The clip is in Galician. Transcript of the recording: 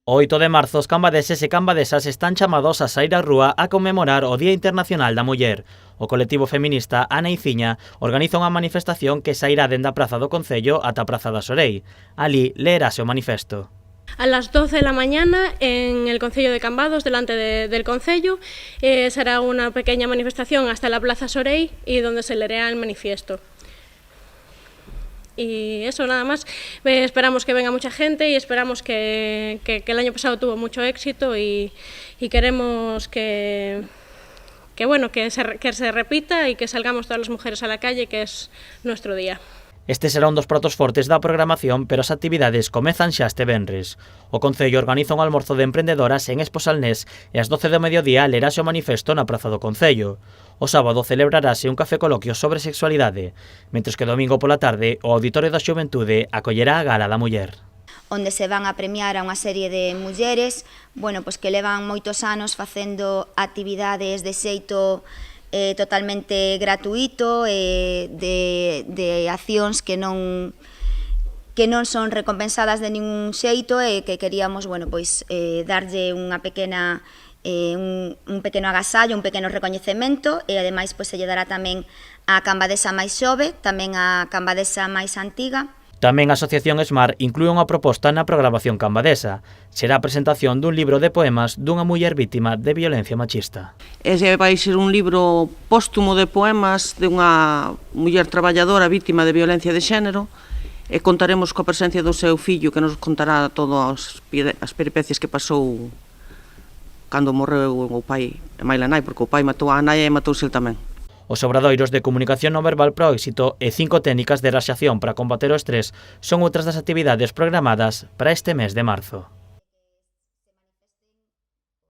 O 8 de marzo, os cambadeses e cambadesas están chamados a sair á rúa a conmemorar o Día Internacional da Muller. O colectivo feminista Ana Iciña organiza unha manifestación que sairá dende a Praza do Concello ata a Praza da Sorei. Alí leerase o manifesto. A las 12 de la mañana en el Concello de Cambados, delante del Concello, será una pequeña manifestación hasta la Plaza Sorei y donde se leerá el manifiesto. Y eso, nada más. Esperamos que venga mucha gente y esperamos que el año pasado tuvo mucho éxito y queremos que se repita y que salgamos todas las mujeres a la calle, que es nuestro día. Este será un dos pratos fortes da programación, pero as actividades comezan xa este venres. O Concello organiza un almorzo de emprendedoras en Esposalnés e ás 12 do mediodía lerase o manifesto na Praza do Concello. O sábado celebrarase un café coloquio sobre sexualidade, mentres que domingo pola tarde o Auditorio da Xuventude acollerá a Gala da Muller, onde se van a premiar a unha serie de mulleres, que levan moitos anos facendo actividades de xeito totalmente gratuito, de accións que non son recompensadas de ningún xeito e que queríamos, darlle unha pequena un pequeno agasallo, un pequeno recoñecemento e ademais se lle dará tamén a cambadesa máis xove, tamén a cambadesa máis antiga. Tamén a Asociación Esmar inclúe unha proposta na programación cambadesa. Será a presentación dun libro de poemas dunha muller vítima de violencia machista. Ese vai ser un libro póstumo de poemas de unha muller traballadora vítima de violencia de xénero e contaremos coa presencia do seu fillo que nos contará todas as peripecias que pasou cando morreu o pai e maila nai, porque o pai matou a nai e matouse el tamén. Os obradoiros de comunicación non verbal para o éxito e 5 técnicas de relaxación para combater o estrés son outras das actividades programadas para este mes de marzo.